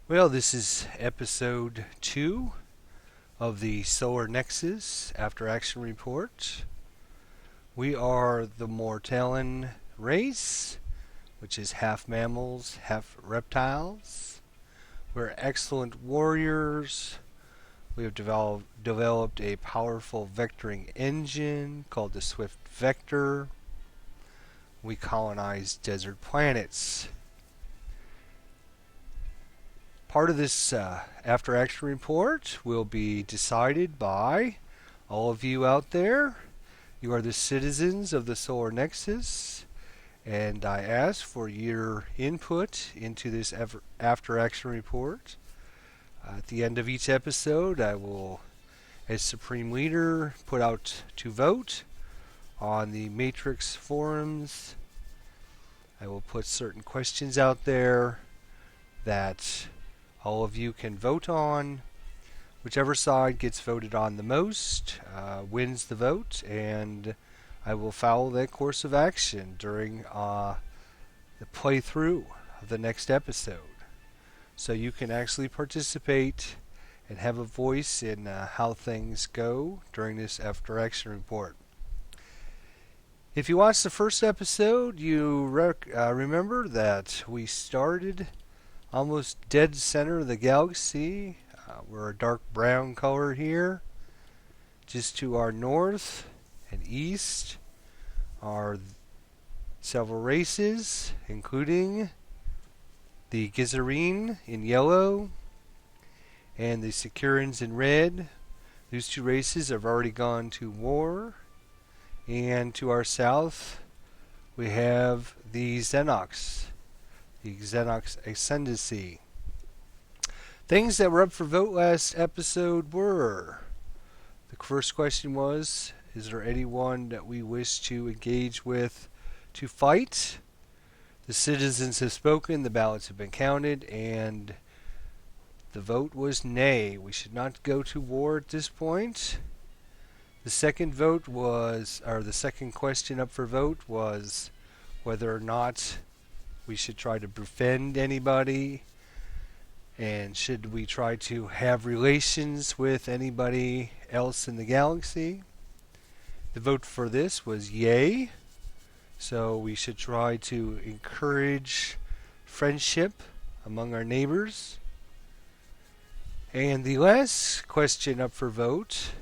Well, this is episode 2 of the Solar Nexus After Action Report. We are the Mortalian race, which is half mammals, half reptiles. We're excellent warriors. We have developed a powerful vectoring engine called the Swift Vector. We colonize desert planets. Part of this after action report will be decided by all of you out there. You are the citizens of the Solar Nexus, and I ask for your input into this after action report. At the end of each episode, I will, as Supreme Leader, put out to vote on the Matrix forums. I will put certain questions out there that all of you can vote on. Whichever side gets voted on the most wins the vote, and I will follow that course of action during the playthrough of the next episode. So you can actually participate and have a voice in how things go during this after action report. If you watched the first episode, you remember that we started almost dead center of the galaxy. We're a dark brown color here. Just to our north and east are several races, including the Gizarine in yellow and the Securans in red. Those two races have already gone to war. And to our south, we have the Xenox Ascendancy. Things that were up for vote last episode were: the first question was, is there anyone that we wish to engage with to fight? The citizens have spoken, the ballots have been counted, and the vote was nay. We should not go to war at this point. The second question up for vote was whether or not we should try to befriend anybody, and should we try to have relations with anybody else in the galaxy. The vote for this was yay, so we should try to encourage friendship among our neighbors. And the last question up for vote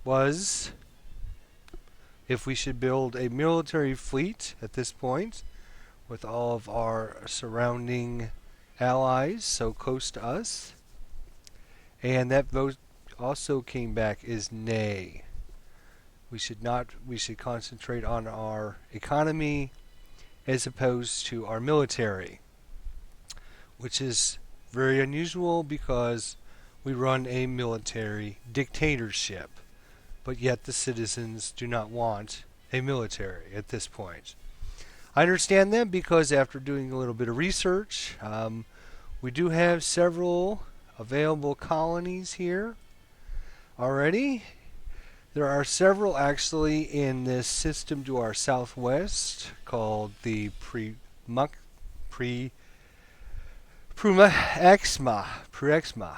was if we should build a military fleet at this point with all of our surrounding allies so close to us. And that vote also came back as nay. We should concentrate on our economy as opposed to our military, which is very unusual because we run a military dictatorship, but yet the citizens do not want a military at this point. I understand that because after doing a little bit of research, we do have several available colonies here already. There are several actually in this system to our southwest called the Prexma.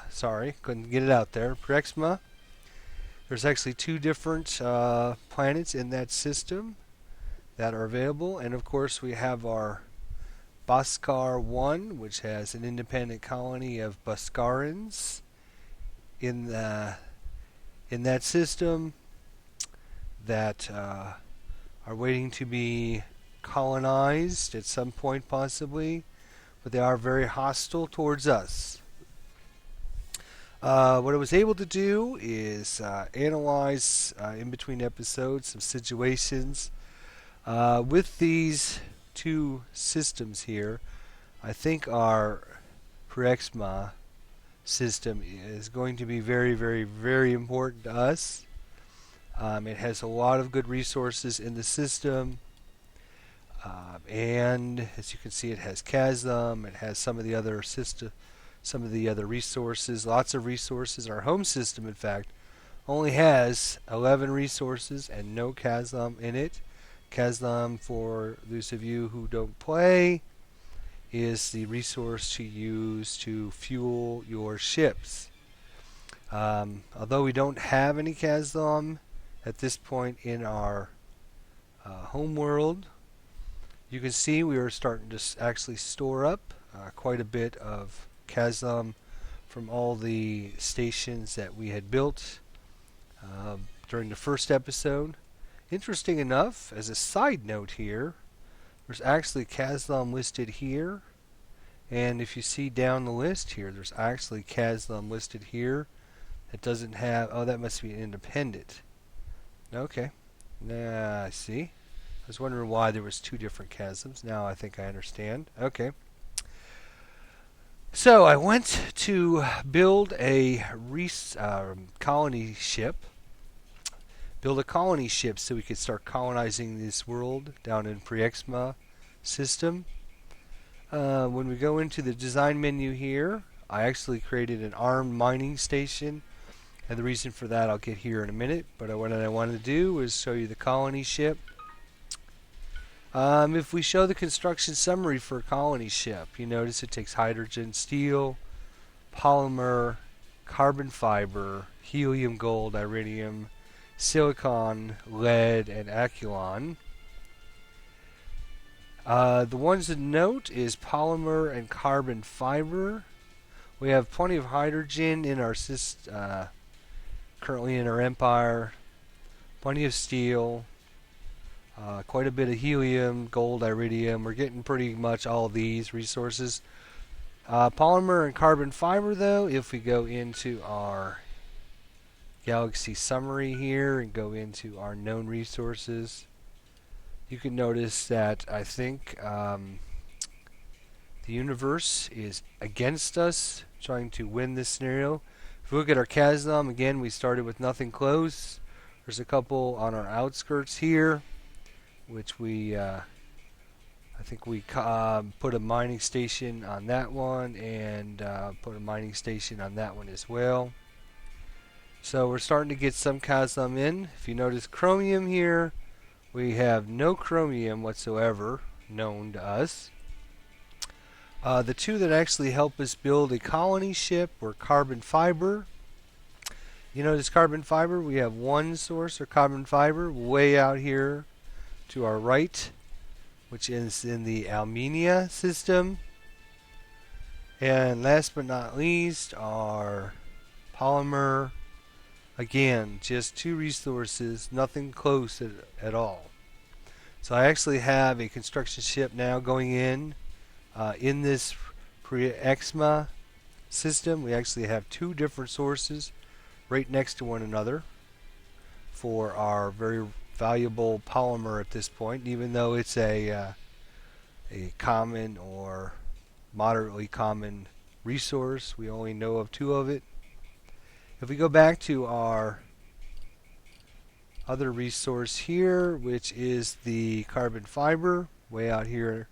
Sorry, couldn't get it out there. Prexma. There's actually two different planets in that system that are available, and of course we have our Bhaskar 1, which has an independent colony of Bhaskarans in that system that are waiting to be colonized at some point possibly, but they are very hostile towards us. What I was able to do is analyze in between episodes some situations with these two systems here. I think our Prexma system is going to be very, very, very important to us. It has a lot of good resources in the system, and as you can see, it has Chasm. It has some of the other resources, lots of resources. Our home system, in fact, only has 11 resources and no Chasm in it. Chasm, for those of you who don't play, is the resource to use to fuel your ships. Although we don't have any Kazlam at this point in our home world, you can see we are starting to actually store up quite a bit of Kazlam from all the stations that we had built during the first episode. Interesting enough, as a side note here, there's actually Kazlam listed here, and if you see down the list here, there's actually Kazlam listed here. It doesn't have, oh, that must be an independent. Okay, I see. I was wondering why there was two different chasms. Now I think I understand. Okay. So I went to build a colony ship. Build a colony ship so we could start colonizing this world down in Pre-Exma system. When we go into the design menu here, I actually created an armed mining station. And the reason for that I'll get here in a minute. But what I wanted to do was show you the colony ship. If we show the construction summary for a colony ship, you notice it takes hydrogen, steel, polymer, carbon fiber, helium, gold, iridium, silicon, lead, and aculon. The ones to note is polymer and carbon fiber. We have plenty of hydrogen in our currently in our empire. Plenty of steel. Quite a bit of helium, gold, iridium. We're getting pretty much all of these resources. Polymer and carbon fiber, though, if we go into our galaxy summary here and go into our known resources, you can notice that I think the universe is against us, trying to win this scenario. If we look at our Kazlam, again, we started with nothing close. There's a couple on our outskirts here, which we, I think we put a mining station on that one, and put a mining station on that one as well. So we're starting to get some Kazlam in. If you notice chromium here, we have no chromium whatsoever known to us. The two that actually help us build a colony ship were carbon fiber. You notice carbon fiber, we have one source of carbon fiber way out here to our right, which is in the Almenia system. And last but not least, our polymer. Again, just two resources, nothing close at all. So I actually have a construction ship now going in this Pre-Exma system. We actually have two different sources right next to one another for our very valuable polymer at this point, even though it's a common or moderately common resource. We only know of two of it. If we go back to our other resource here, which is the carbon fiber, way out here,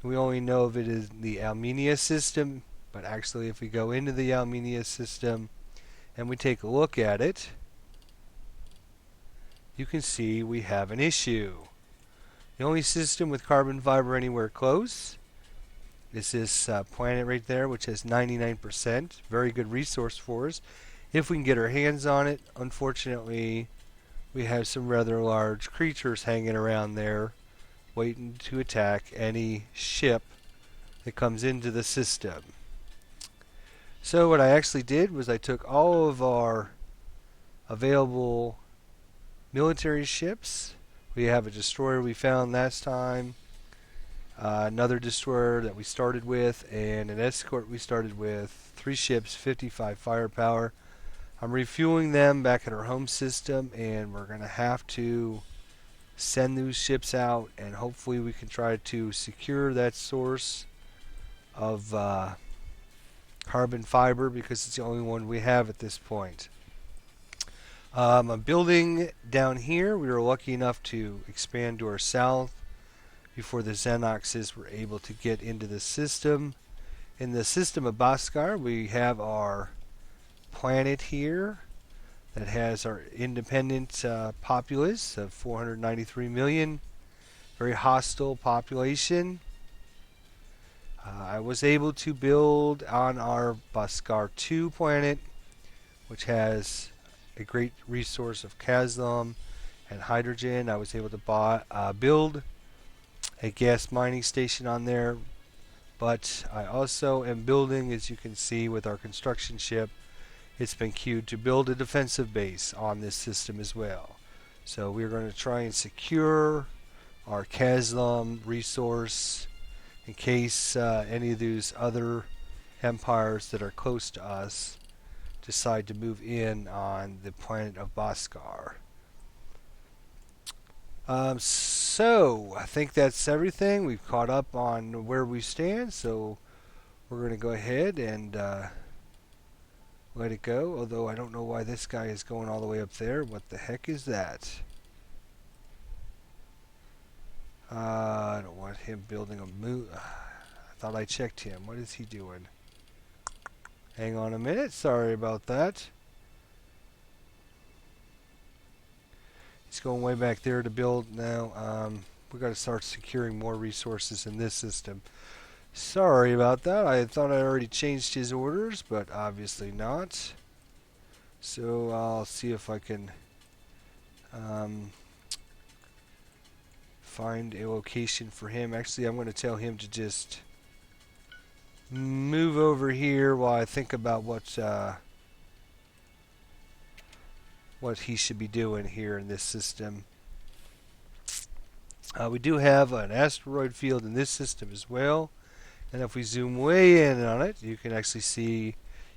we only know of it as the Almenia system, but actually if we go into the Almenia system and we take a look at it, you can see we have an issue. The only system with carbon fiber anywhere close is this planet right there, which has 99%. Very good resource for us if we can get our hands on it. Unfortunately, we have some rather large creatures hanging around there waiting to attack any ship that comes into the system. So what I actually did was I took all of our available military ships. We have a destroyer we found last time, another destroyer that we started with, and an escort we started with. 3 ships, 55 firepower. I'm refueling them back at our home system, and we're going to have to send those ships out, and hopefully we can try to secure that source of carbon fiber, because it's the only one we have at this point. A building down here, we were lucky enough to expand to our south before the Xenoxes were able to get into the system. In the system of Bhaskar, we have our planet here that has our independent populace of 493 million. Very hostile population. I was able to build on our Part2 planet, which has a great resource of Caslim and hydrogen. I was able to build a gas mining station on there, but I also am building, as you can see with our construction ship, it's been queued to build a defensive base on this system as well. So we're going to try and secure our Caslim resource in case any of these other empires that are close to us decide to move in on the planet of Bhaskar. So I think that's everything. We've caught up on where we stand, so we're going to go ahead and let it go. Although I don't know why this guy is going all the way up there. What the heck is that? I don't want him building a moon. I thought I checked him. What is he doing? Hang on a minute. Sorry about that. He's going way back there to build now. We got to start securing more resources in this system. Sorry about that. I thought I already changed his orders, but obviously not. So I'll see if I can find a location for him. Actually, I'm going to tell him to just move over here while I think about what he should be doing here in this system. We do have an asteroid field in this system as well, and if we zoom way in on it, you can actually see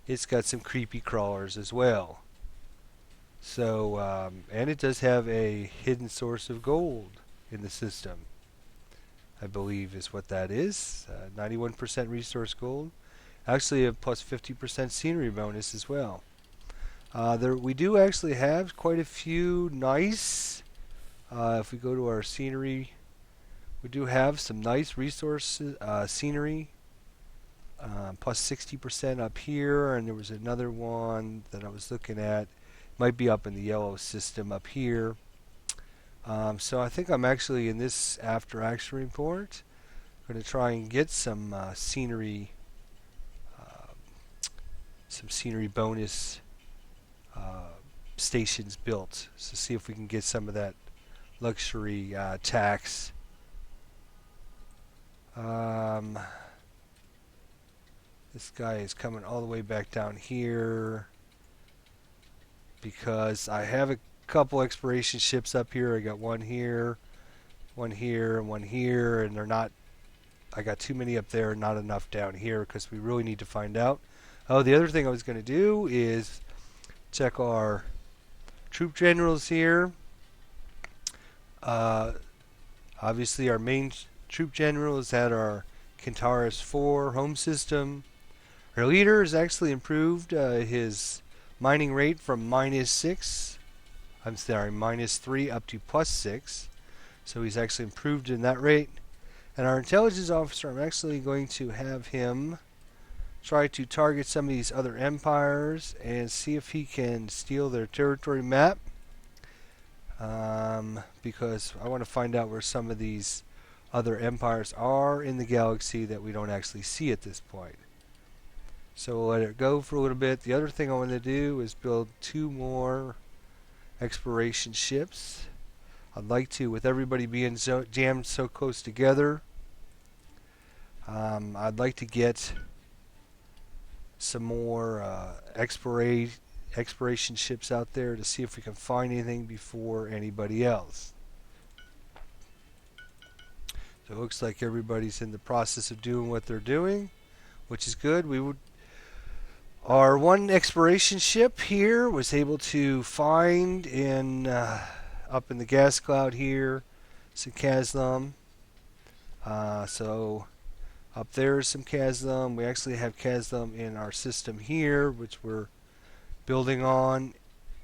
it's got some creepy crawlers as well. So, and it does have a hidden source of gold in the system, I believe is what that is. 91% resource gold. Actually a plus 50% scenery bonus as well. We do actually have quite a few nice, if we go to our scenery, we do have some nice resources, scenery, plus 60% up here, and there was another one that I was looking at, might be up in the yellow system up here. So I think I'm actually in this after action report going to try and get some scenery bonus stations built. So see if we can get some of that luxury tax. This guy is coming all the way back down here because I have a couple exploration ships up here. I got one here, one here, and one here, and they're not. I got too many up there, not enough down here because we really need to find out. Oh, the other thing I was going to do is check our troop generals here. Obviously, our main troop general is at our Kentaurus 4 home system. Our leader has actually improved his mining rate from -3 up to +6. So he's actually improved in that rate. And our intelligence officer, I'm actually going to have him try to target some of these other empires and see if he can steal their territory map. Because I want to find out where some of these other empires are in the galaxy that we don't actually see at this point. So we'll let it go for a little bit. The other thing I want to do is build 2 more exploration ships. I'd like to, with everybody being jammed so close together, I'd like to get some more exploration ships out there to see if we can find anything before anybody else. So it looks like everybody's in the process of doing what they're doing, which is good. Our one exploration ship here was able to find up in the gas cloud here some Caslim. So up there is some Caslim. We actually have Caslim in our system here, which we're building on.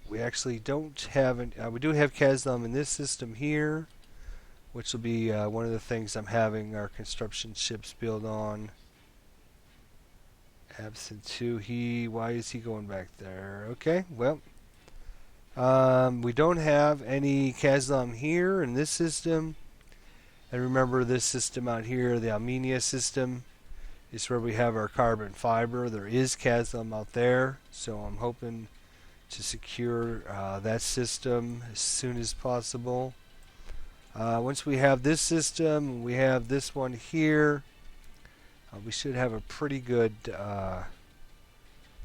We actually don't have we do have Caslim in this system here, which will be one of the things I'm having our construction ships build on. Absent 2, why is he going back there? Okay, well, we don't have any Caslim here in this system. And remember this system out here, the Armenia system, is where we have our carbon fiber. There is chasm out there, so I'm hoping to secure that system as soon as possible. Once we have this system, we have this one here, we should have a pretty good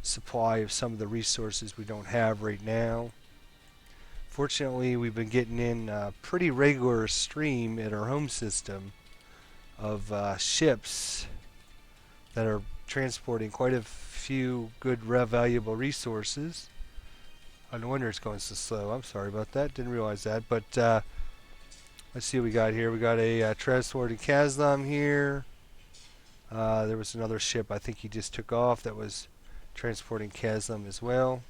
supply of some of the resources we don't have right now. Fortunately, we've been getting in a pretty regular stream at our home system of ships that are transporting quite a few good valuable resources. Oh, no wonder it's going so slow. I'm sorry about that. Didn't realize that. But let's see what we got here. We got a transporting Kazlam here. There was another ship I think he just took off that was transporting Kazlam as well.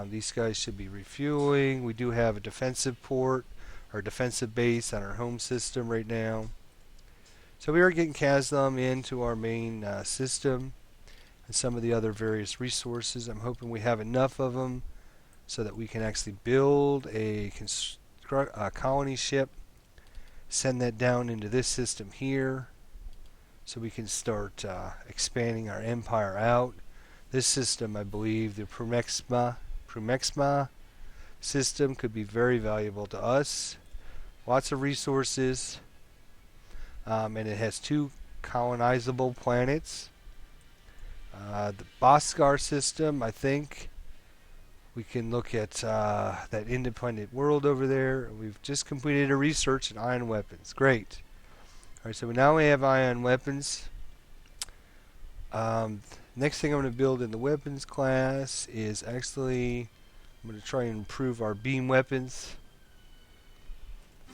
These guys should be refueling. We do have a defensive port or defensive base on our home system right now. So we are getting Kazlam into our main system and some of the other various resources. I'm hoping we have enough of them so that we can actually build a colony ship, send that down into this system here so we can start expanding our empire out. This system, I believe, the Prumexma system, could be very valuable to us. Lots of resources, and it has 2 colonizable planets. The Bhaskar system, I think we can look at that independent world over there. We've just completed a research in ion weapons. Great. Alright, so now we have ion weapons. Next thing I'm going to build in the weapons class is actually, I'm going to try and improve our beam weapons.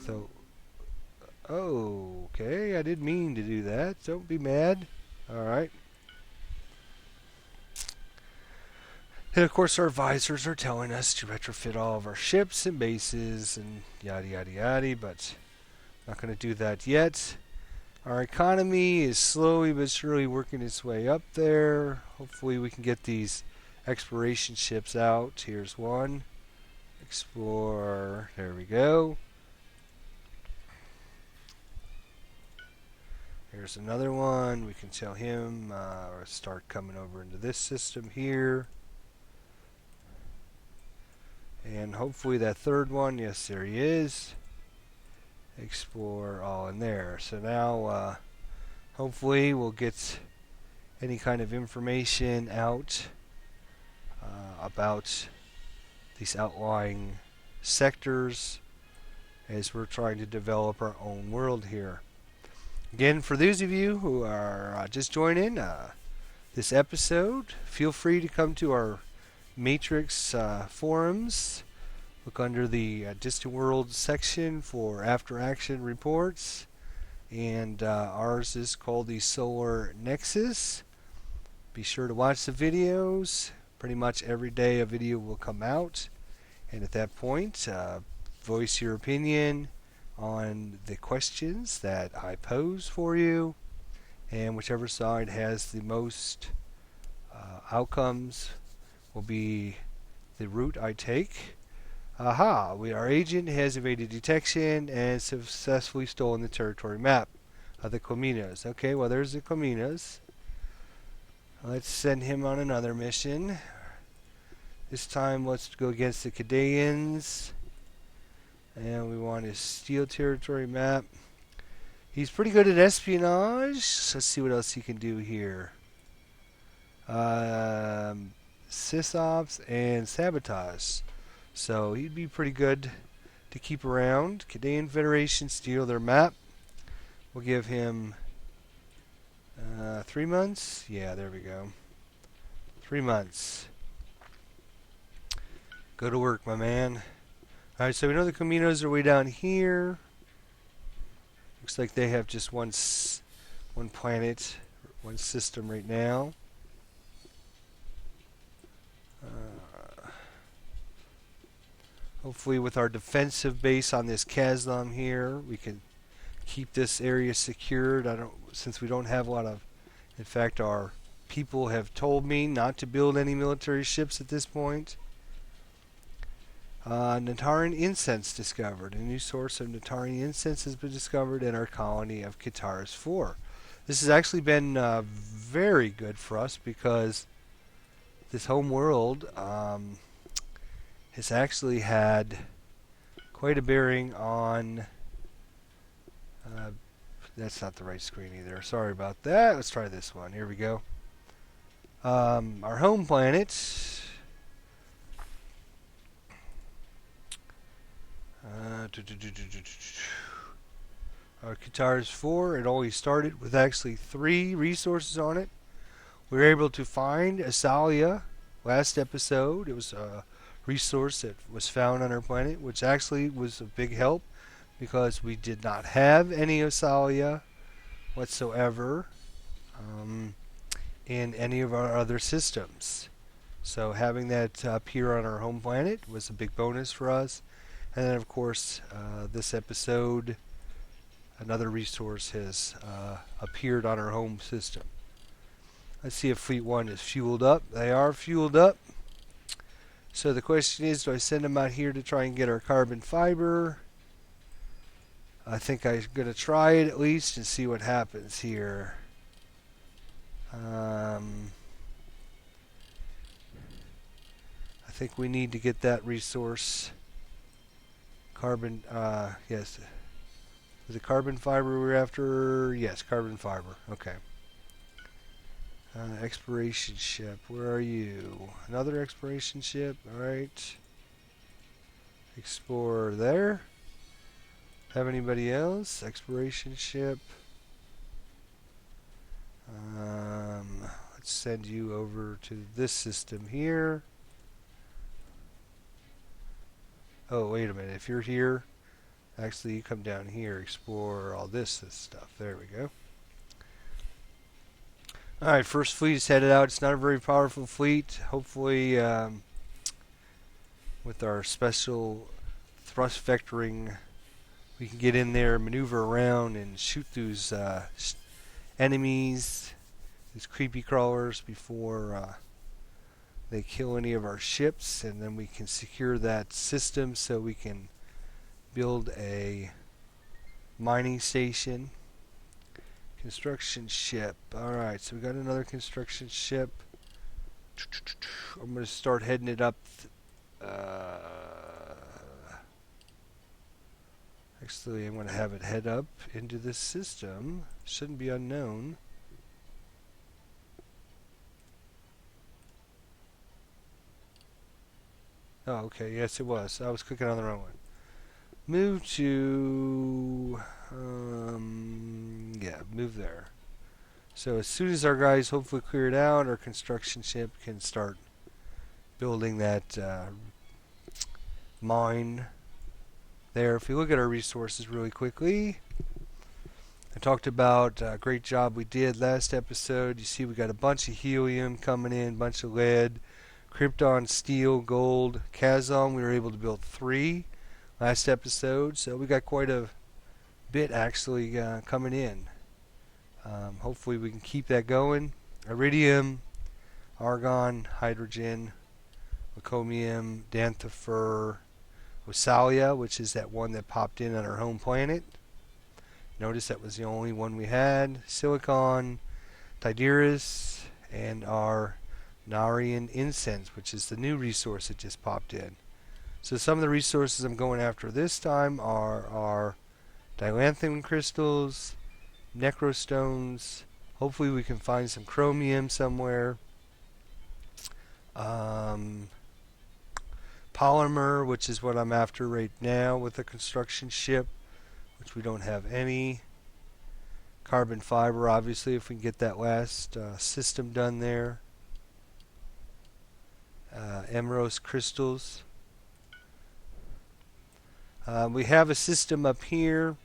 So, okay, I didn't mean to do that. Don't be mad. Alright. And of course our advisors are telling us to retrofit all of our ships and bases and yada yada yada, but not going to do that yet. Our economy is slowly but surely working its way up there. Hopefully we can get these exploration ships out. Here's one. Explore. There we go. Here's another one. We can tell him or start coming over into this system here. And hopefully that third one, yes, there he is. Explore all in there. So now hopefully we'll get any kind of information out about these outlying sectors as we're trying to develop our own world here. Again, for those of you who are just joining this episode, feel free to come to our Matrix forums. Look under the Distant World section for after action reports, and ours is called the Solar Nexus. Be sure to watch the videos. Pretty much every day a video will come out, and at that point voice your opinion on the questions that I pose for you, and whichever side has the most outcomes will be the route I take. Aha! Our agent has evaded detection and successfully stolen the territory map of the Cominos. Okay, well there's the Cominos. Let's send him on another mission. This time let's go against the Cadeans. And we want his steel territory map. He's pretty good at espionage. Let's see what else he can do here. Sysops and sabotage. So he'd be pretty good to keep around. Cadean Federation steal their map. We'll give him 3 months. Yeah, there we go. 3 months. Go to work, my man. Alright, so we know the Caminos are way down here. Looks like they have just one planet, one system right now. Hopefully with our defensive base on this Kazlam here, we can keep this area secured. Since we don't have a lot of, in fact our people have told me not to build any military ships at this point. Natarian incense discovered. A new source of Natarian incense has been discovered in our colony of Kitaris 4. This has actually been very good for us because this home world has actually had quite a bearing on... that's not the right screen either. Sorry about that. Let's try this one. Here we go. Our home planet... Our Kitaris 4, it always started with actually 3 resources on it. We were able to find Asalia last episode. It was a resource that was found on our planet, which actually was a big help because we did not have any Asalia whatsoever in any of our other systems. So having that appear on our home planet was a big bonus for us. And then, of course, this episode, another resource has appeared on our home system. Let's see if Fleet 1 is fueled up. They are fueled up. So the question is, do I send them out here to try and get our carbon fiber? I think I'm going to try it at least and see what happens here. I think we need to get that resource. Carbon, yes. Is it carbon fiber we're after? Yes, carbon fiber. Okay. Exploration ship. Where are you? Another exploration ship. Alright. Explorer there. Have anybody else? Exploration ship. Let's send you over to this system here. Oh, wait a minute. If you're here, actually you come down here, explore all this stuff. There we go. Alright, first fleet is headed out. It's not a very powerful fleet. Hopefully, with our special thrust vectoring, we can get in there, maneuver around, and shoot those enemies, these creepy crawlers, before they kill any of our ships, and then we can secure that system so we can build a mining station. Construction ship. Alright, so we got another construction ship. I'm going to start heading it up. Actually, I'm going to have it head up into this system. Shouldn't be unknown. Oh, okay. Yes, it was. I was clicking on the wrong one. Move to... yeah, move there. So as soon as our guys hopefully clear it out, our construction ship can start building that mine there. If you look at our resources really quickly, I talked about a great job we did last episode. You see we got a bunch of helium coming in, bunch of lead, krypton, steel, gold, chasm. We were able to build 3 last episode, so we got quite a bit actually coming in. Hopefully we can keep that going. Iridium, argon, hydrogen, leucomium, danthifer, Osalia, which is that one that popped in on our home planet. Notice that was the only one we had. Silicon, Tideris, and our Narian incense, which is the new resource that just popped in. So some of the resources I'm going after this time are our dilanthium crystals, necrostones. Hopefully we can find some chromium somewhere. Polymer, which is what I'm after right now with the construction ship, which we don't have any. Carbon fiber, obviously, if we can get that last system done there. Emerald crystals. We have a system up here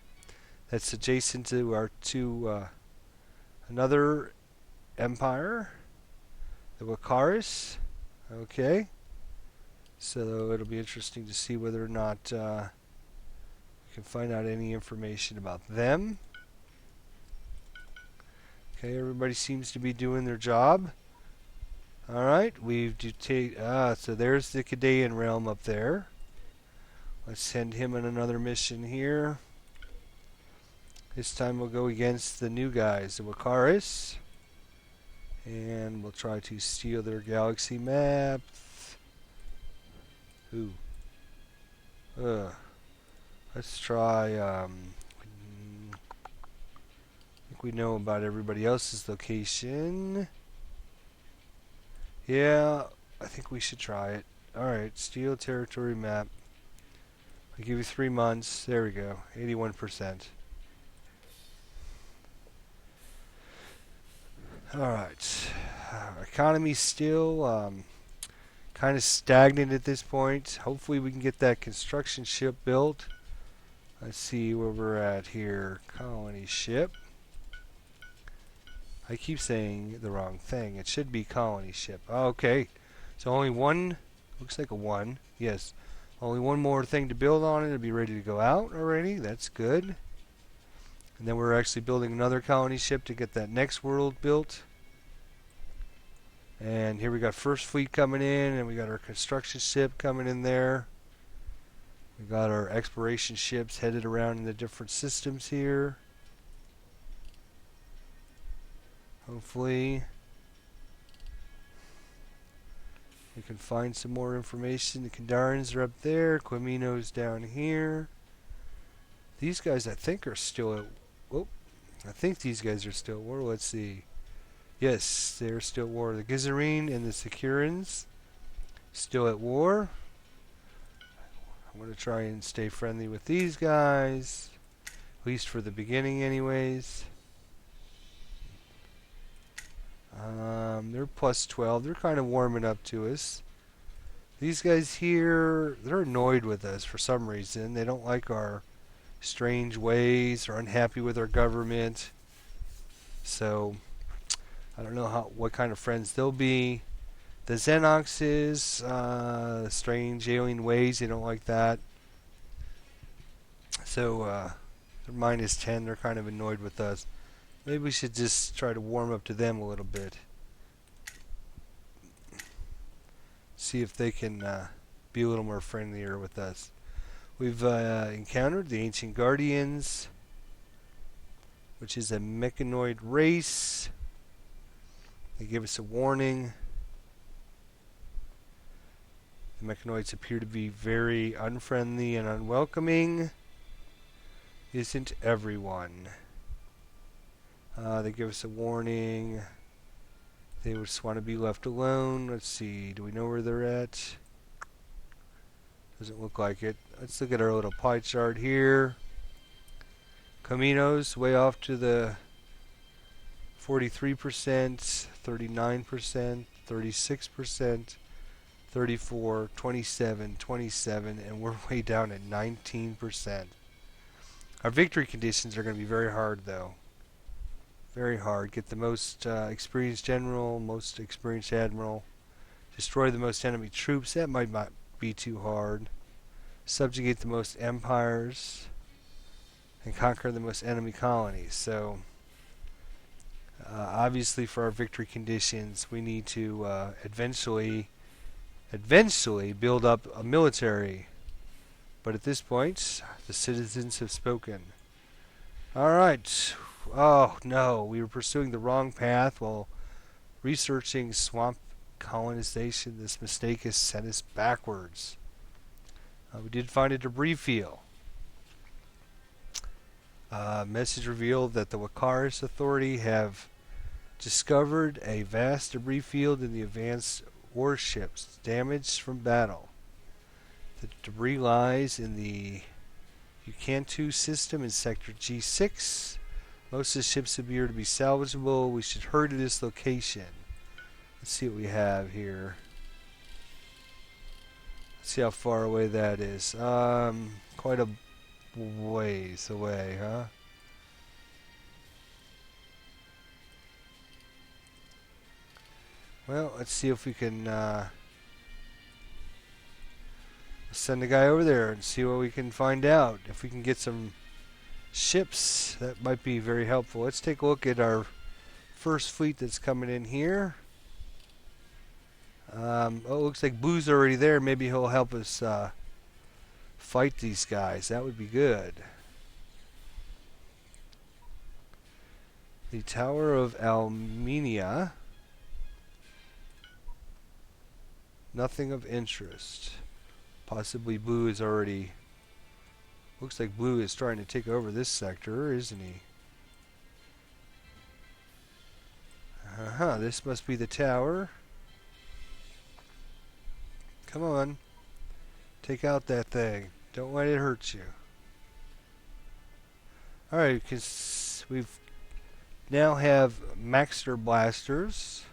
that's adjacent to our another empire, the Wakaris. Okay, so it'll be interesting to see whether or not we can find out any information about them. Okay, everybody seems to be doing their job. All right, so there's the Kadean realm up there. Let's send him on another mission here. This time we'll go against the new guys, the Wakaris. And we'll try to steal their galaxy map. Ooh. Let's try, I think we know about everybody else's location. Yeah, I think we should try it. Alright, steal territory map. I give you 3 months. There we go. 81%. Alright. Economy's still kind of stagnant at this point. Hopefully we can get that construction ship built. Let's see where we're at here. Colony ship. I keep saying the wrong thing. It should be colony ship. Okay. So only one. Looks like a 1. Yes. Only one more thing to build on it. It'll be ready to go out already. That's good. And then we're actually building another colony ship to get that next world built. And here we got First Fleet coming in, and we got our construction ship coming in there. We got our exploration ships headed around in the different systems here. Hopefully we can find some more information. The Kandarans are up there. Quimino's down here. These guys I think are still at... Whoop. I think these guys are still at war. Let's see. Yes, they're still at war. The Gizarine and the Securans still at war. I'm going to try and stay friendly with these guys. At least for the beginning anyways. They're plus 12. They're kind of warming up to us. These guys here, they're annoyed with us for some reason. They don't like our strange ways or unhappy with our government. So, I don't know what kind of friends they'll be. The Xenoxes, strange alien ways, they don't like that. So, they're minus 10. They're kind of annoyed with us. Maybe we should just try to warm up to them a little bit. See if they can be a little more friendlier with us. We've encountered the Ancient Guardians, which is a mechanoid race. They give us a warning. The mechanoids appear to be very unfriendly and unwelcoming. Isn't everyone? They give us a warning. They just want to be left alone. Let's see. Do we know where they're at? Doesn't look like it. Let's look at our little pie chart here. Camino's way off to the 43%, 39%, 36%, 34, 27, 27, and we're way down at 19%. Our victory conditions are going to be very hard, though. Very hard. Get the most experienced general, most experienced admiral. Destroy the most enemy troops. That might not be too hard. Subjugate the most empires. And conquer the most enemy colonies. So, obviously for our victory conditions, we need to eventually build up a military. But at this point, the citizens have spoken. Alright. Oh no, we were pursuing the wrong path while researching swamp colonization. This mistake has sent us backwards. We did find a debris field. Message revealed that the Wakaris Authority have discovered a vast debris field in the advanced warships damaged from battle. The debris lies in the Ucantu system in sector G6. Most of the ships appear to be salvageable. We should hurry to this location. Let's see what we have here. Let's see how far away that is. Quite a ways away, huh? Well, let's see if we can send a guy over there and see what we can find out. If we can get some ships, that might be very helpful. Let's take a look at our first fleet that's coming in here. Oh, it looks like Boo's already there. Maybe he'll help us fight these guys. That would be good. The Tower of Almenia. Nothing of interest. Possibly Blue is already... Looks like Blue is trying to take over this sector, isn't he? This must be the tower. Come on. Take out that thing. Don't let it hurt you. Alright, because we've now have Maxter blasters.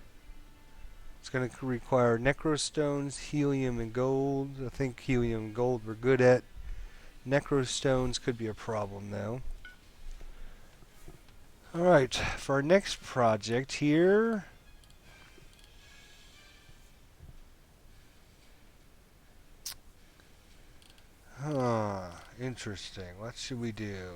It's going to require necrostones, helium, and gold. I think helium and gold we're good at. Necrostones could be a problem, though. Alright, for our next project here... Interesting. What should we do?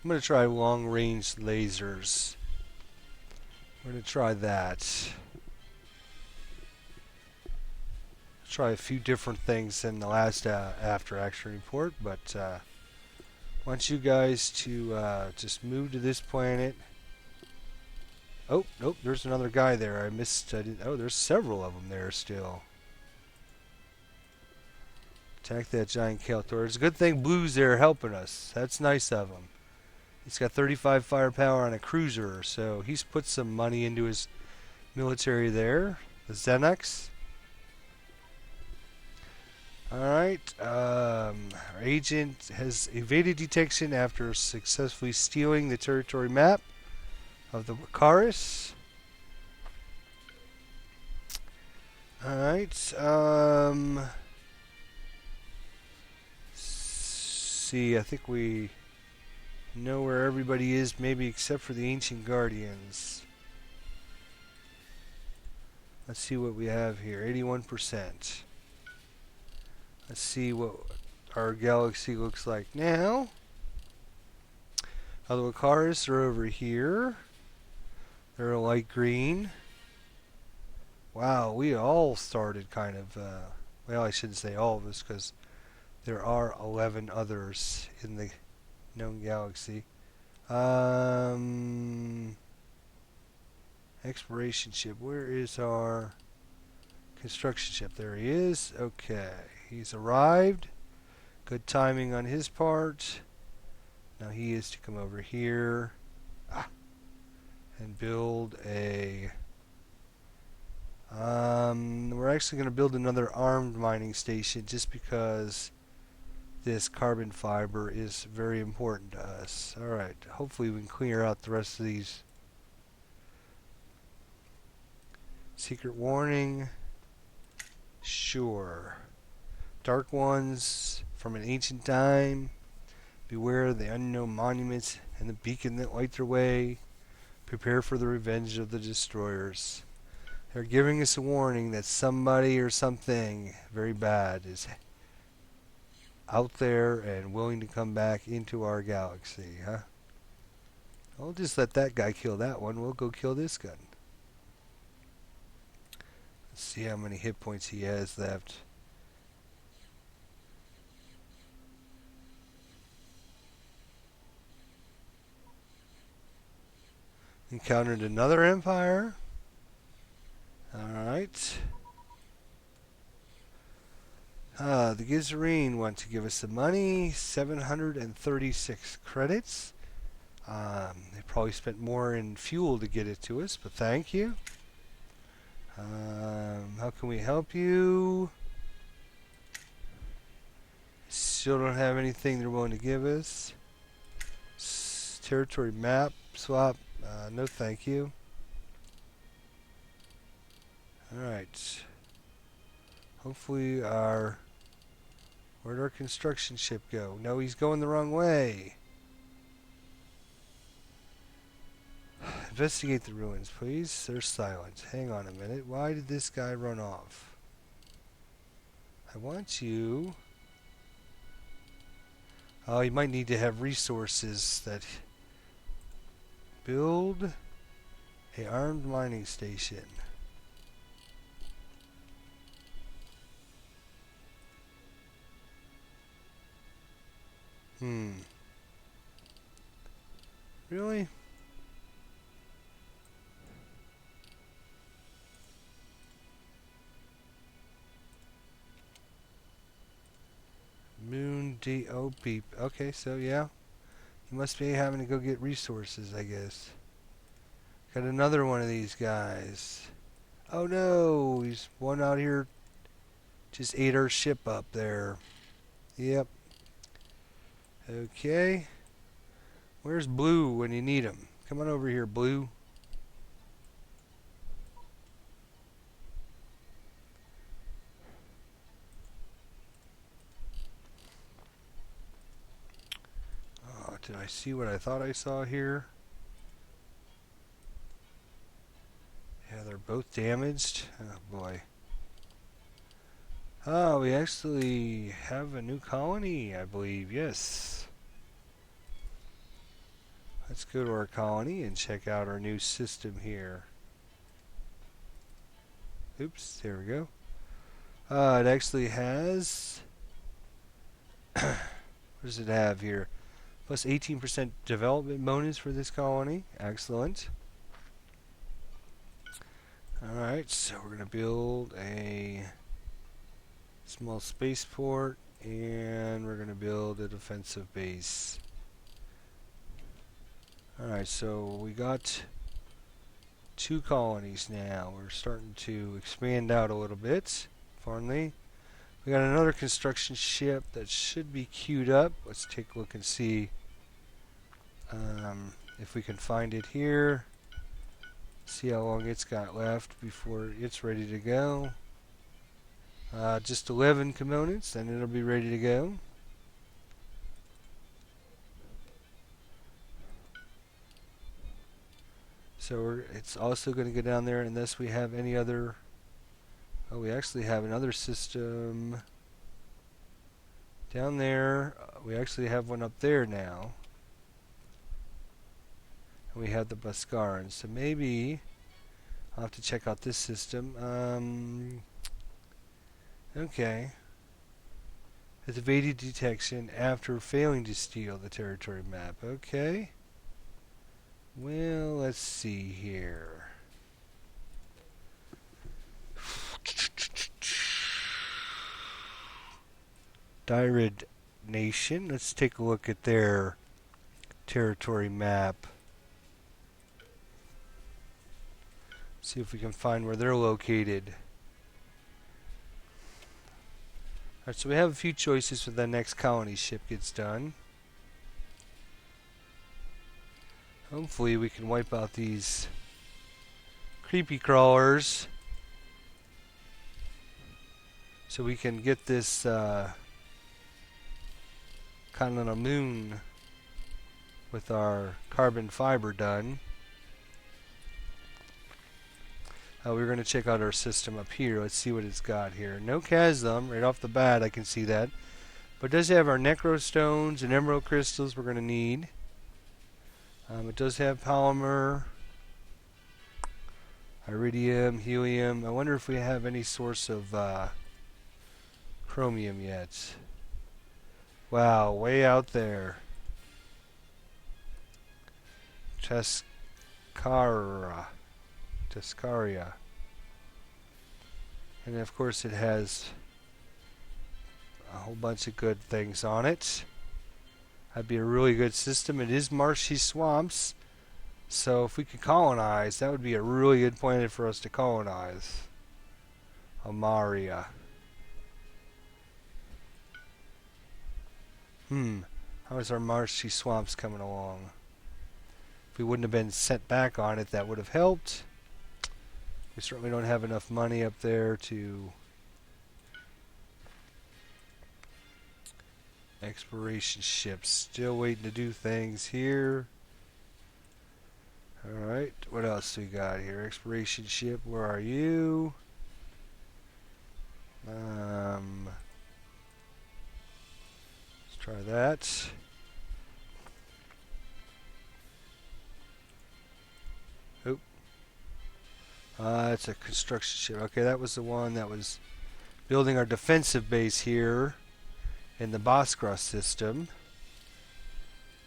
I'm going to try long-range lasers. We're going to try that. Try a few different things than the last after action report, but I want you guys to just move to this planet. Oh, nope, there's another guy there. I missed. Oh, there's several of them there still. Attack that giant Keltor. It's a good thing Blue's there helping us. That's nice of him. He's got 35 firepower on a cruiser, so he's put some money into his military there. The Xenox. Alright, our agent has evaded detection after successfully stealing the territory map of the Wakaris. Alright, see, I think we know where everybody is, maybe except for the Ancient Guardians. Let's see what we have here, 81%. Let's see what our galaxy looks like now. The Wakaris are over here. They're a light green. Wow, we all started kind of... well, I shouldn't say all of us, because there are 11 others in the known galaxy. Exploration ship. Where is our construction ship? There he is. Okay. He's arrived. Good timing on his part. Now he is to come over here and build a... we're actually going to build another armed mining station just because this carbon fiber is very important to us. Alright, hopefully we can clear out the rest of these. Secret warning. Sure. Dark ones from an ancient time. Beware of the unknown monuments and the beacon that light their way. Prepare for the revenge of the destroyers. They're giving us a warning that somebody or something very bad is out there and willing to come back into our galaxy, huh? I'll just let that guy kill that one. We'll go kill this gun. Let's see how many hit points he has left. Encountered another empire. Alright. The Gizarine want to give us some money. 736 credits. They probably spent more in fuel to get it to us, but thank you. How can we help you? Still don't have anything they're willing to give us. Territory map swap. No thank you. Alright. Hopefully where'd our construction ship go? No, he's going the wrong way. Investigate the ruins, please. They're silent. Hang on a minute. Why did this guy run off? I want you... Oh, you might need to have resources that... Build a armed mining station. Really? Moon D.O.P. Okay, so yeah. You must be having to go get resources, I guess. Got another one of these guys. Oh no, he's one out here. Just ate our ship up there. Yep. Okay. Where's Blue when you need him? Come on over here, Blue. Oh, did I see what I thought I saw here? Yeah, they're both damaged. Oh boy. Oh, we actually have a new colony, I believe. Yes. Let's go to our colony and check out our new system here. Oops, there we go. It actually has... what does it have here? Plus 18% development bonus for this colony. Excellent. Alright, so we're going to build a small spaceport, and we're going to build a defensive base. Alright, so we got 2 colonies now. We're starting to expand out a little bit, finally. We got another construction ship that should be queued up. Let's take a look and see if we can find it here. See how long it's got left before it's ready to go. Just 11 components, and it'll be ready to go. So it's also going to go down there unless we have any other... Oh, we actually have another system down there. We actually have one up there now. And we have the Buscaran. So maybe I'll have to check out this system. Okay. It's evaded detection after failing to steal the territory map. Okay. Well, let's see here. Dyrid Nation. Let's take a look at their territory map. See if we can find where they're located. Alright, so we have a few choices for the next colony ship gets done. Hopefully we can wipe out these creepy crawlers so we can get this continental moon with our carbon fiber done. We're going to check out our system up here. Let's see what it's got here. No chasm, right off the bat I can see that. But it does have our necrostones and emerald crystals we're going to need. It does have polymer, iridium, helium. I wonder if we have any source of chromium yet. Wow, way out there. Tescaria. And of course it has a whole bunch of good things on it. That'd be a really good system. It is marshy swamps, so if we could colonize, that would be a really good planet for us to colonize. Amaria. How is our marshy swamps coming along? If we wouldn't have been sent back on it, that would have helped. We certainly don't have enough money up there to... Exploration ships. Still waiting to do things here. Alright, what else we got here? Exploration ship, where are you? Let's try that. Oop. It's a construction ship. Okay, that was the one that was building our defensive base here in the Boscross system.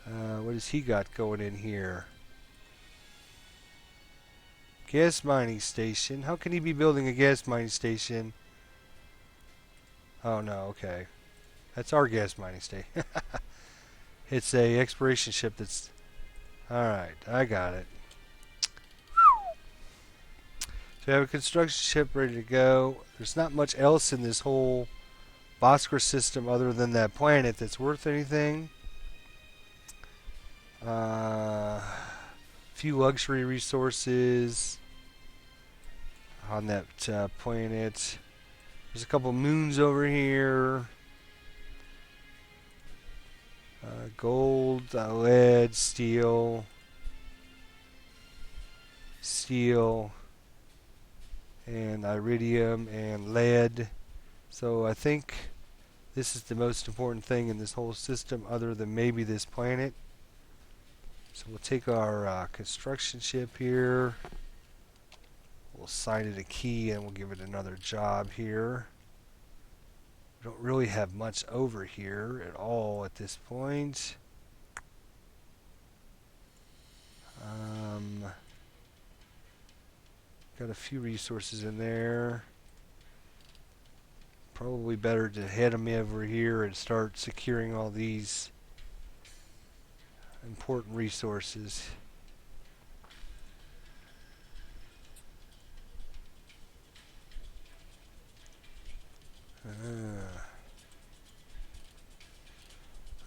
What has he got going in here? Gas mining station. How can he be building a gas mining station? Oh no, okay. That's our gas mining station. It's a exploration ship that's... Alright, I got it. So we have a construction ship ready to go. There's not much else in this whole Bhaskara system other than that planet that's worth anything. Few luxury resources on that planet. There's a couple moons over here. Gold, lead, steel, and iridium and lead. So I think this is the most important thing in this whole system other than maybe this planet. So we'll take our construction ship here. We'll assign it a key and we'll give it another job here. We don't really have much over here at all at this point. Got a few resources in there. Probably better to head them over here and start securing all these important resources.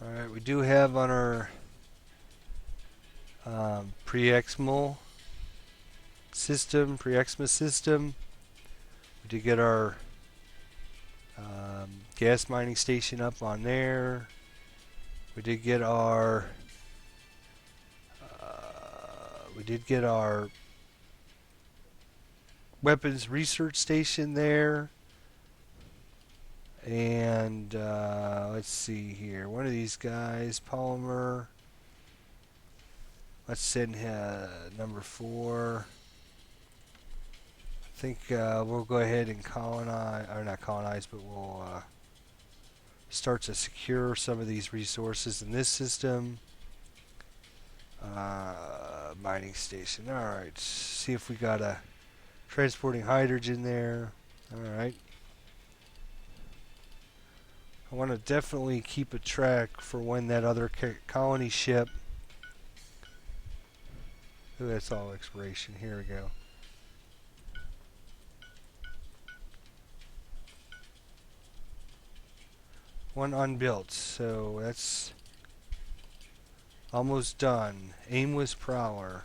Alright, we do have on our pre-Exma system, we did get our gas mining station up on there. We did get our weapons research station there. And let's see here. One of these guys, Polymer. Let's send number 4. I think we'll go ahead and colonize, or not colonize, but we'll start to secure some of these resources in this system. Mining station. Alright, see if we got a transporting hydrogen there. Alright. I want to definitely keep a track for when that other colony ship... Ooh, that's all exploration. Here we go. One unbuilt, so that's almost done. Aimless Prowler.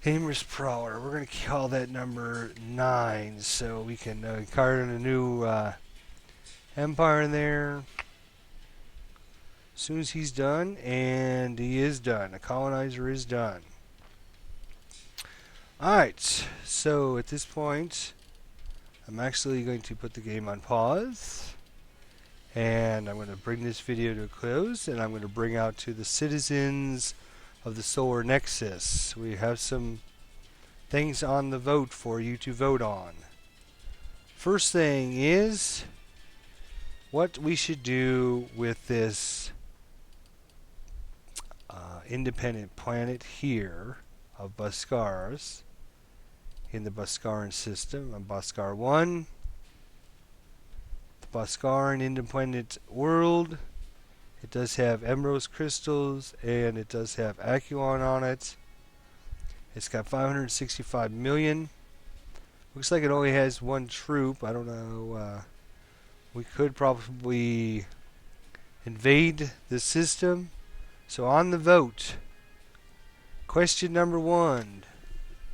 Aimless Prowler. We're going to call that number 9 so we can card in a new empire in there. As soon as he's done, and he is done. The colonizer is done. Alright, so at this point, I'm actually going to put the game on pause. And I'm going to bring this video to a close, and I'm going to bring out to the citizens of the Solar Nexus. We have some things on the vote for you to vote on. First thing is what we should do with this independent planet here of Bhaskaras in the Bhaskaran system on Bhaskar 1. The Bhaskaran independent world. It does have emerald crystals and it does have Acuon on it. It's got 565 million. Looks like it only has one troop. I don't know. We could probably invade the system. So on the vote, question number 1.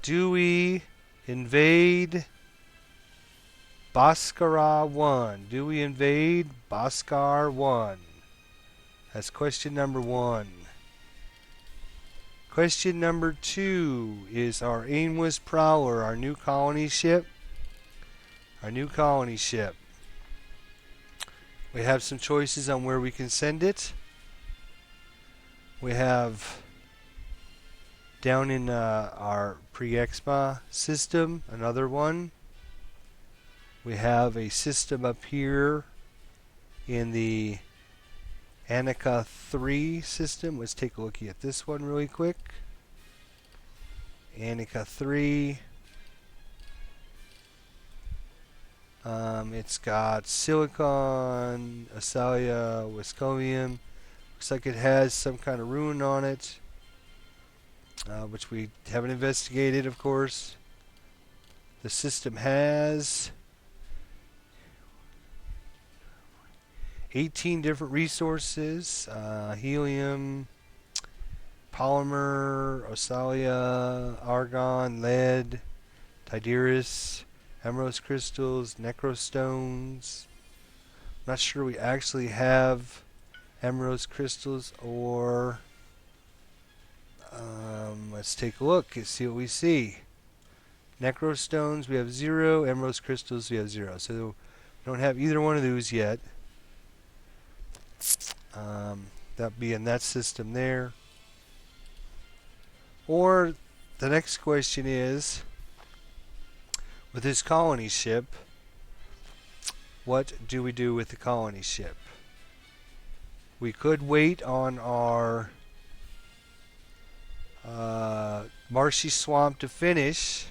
Do we invade Bhaskara 1? Do we invade Bhaskar 1? That's question number 1. Question number 2 is our Aimless Prowler, our new colony ship. Our new colony ship. We have some choices on where we can send it. We have Down in our pre-Exma system, another one. We have a system up here in the Anika 3 system. Let's take a look at this one really quick. Anika 3. It's got silicon, Asalia, Wiscomium. Looks like it has some kind of ruin on it, which we haven't investigated, of course. The system has 18 different resources: helium, polymer, Osalia, argon, lead, Tidyrus, emerald crystals, necrostones. Not sure we actually have emerald crystals, or let's take a look and see what we see. Necrostones we have 0, emerald crystals we have 0. So we don't have either one of those yet. That be in that system there. Or the next question is, with this colony ship, what do we do with the colony ship? We could wait on our marshy swamp to finish.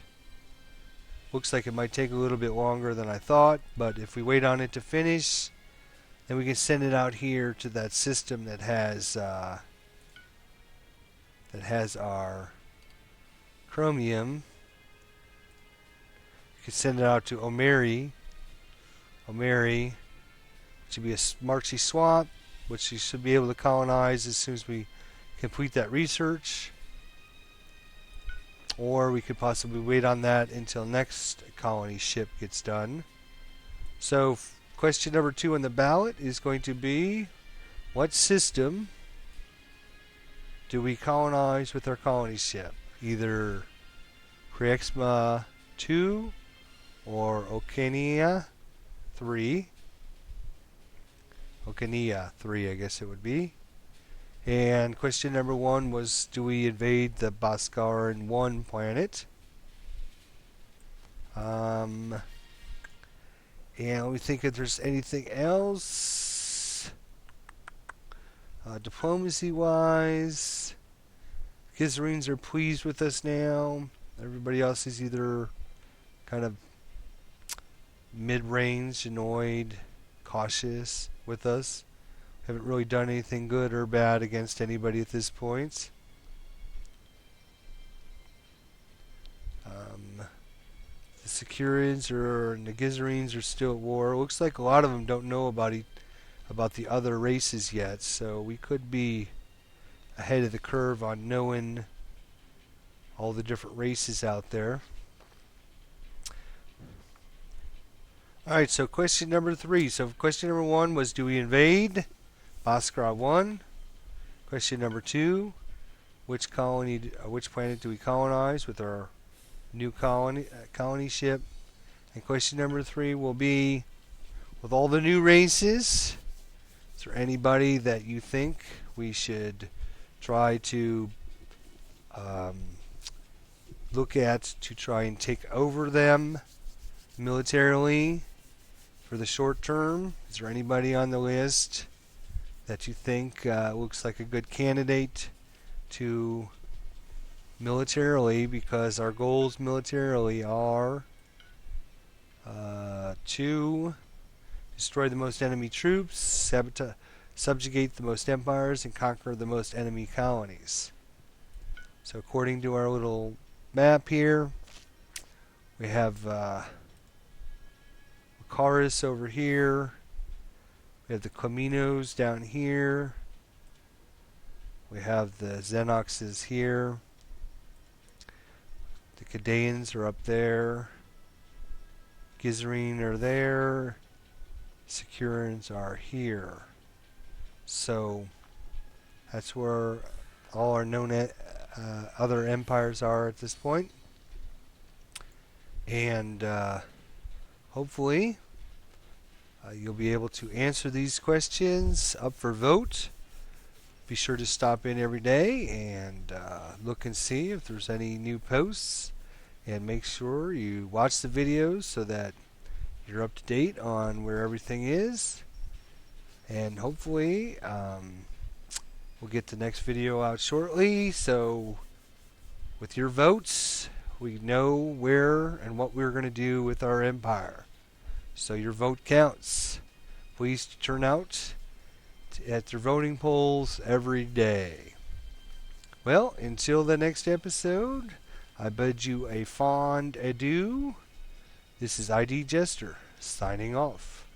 Looks like it might take a little bit longer than I thought, but if we wait on it to finish, then we can send it out here to that system that has our chromium. You can send it out to Omeri, which would be a marshy swamp, which you should be able to colonize as soon as we complete that research. Or we could possibly wait on that until next colony ship gets done. So question number 2 on the ballot is going to be, what system do we colonize with our colony ship? Either Creexma 2 or Oceania 3. Oceania 3, I guess it would be. And question number 1 was, do we invade the Bhaskaran 1 planet? And let me think if there's anything else. Diplomacy-wise, Gizarines are pleased with us now. Everybody else is either kind of mid-range, annoyed, cautious with us. Haven't really done anything good or bad against anybody at this point. The Securians and the Gizarines are still at war. It looks like a lot of them don't know about the other races yet, so we could be ahead of the curve on knowing all the different races out there. Alright, so question number 3. So question number 1 was, do we invade Bhaskara 1? Question number 2, which planet do we colonize with our new colony ship? And question number 3 will be, with all the new races, is there anybody that you think we should try to look at to try and take over them militarily for the short term? Is there anybody on the list that you think looks like a good candidate to militarily, because our goals militarily are to destroy the most enemy troops, subjugate the most empires, and conquer the most enemy colonies. So according to our little map here, we have Macaris over here. We have the Caminos down here. We have the Xenoxes here. The Cadeans are up there. Gizarine are there. Securans are here. So that's where all our known other empires are at this point. And hopefully you'll be able to answer these questions up for vote Be sure to stop in every day and look and see if there's any new posts. And make sure you watch the videos so that you're up to date on where everything is. And hopefully, we'll get the next video out shortly. So, with your votes, we know where and what we're going to do with our empire. So, your vote counts. Please turn out at your voting polls every day. Well, until the next episode, I bid you a fond adieu. This is ID Jester, signing off.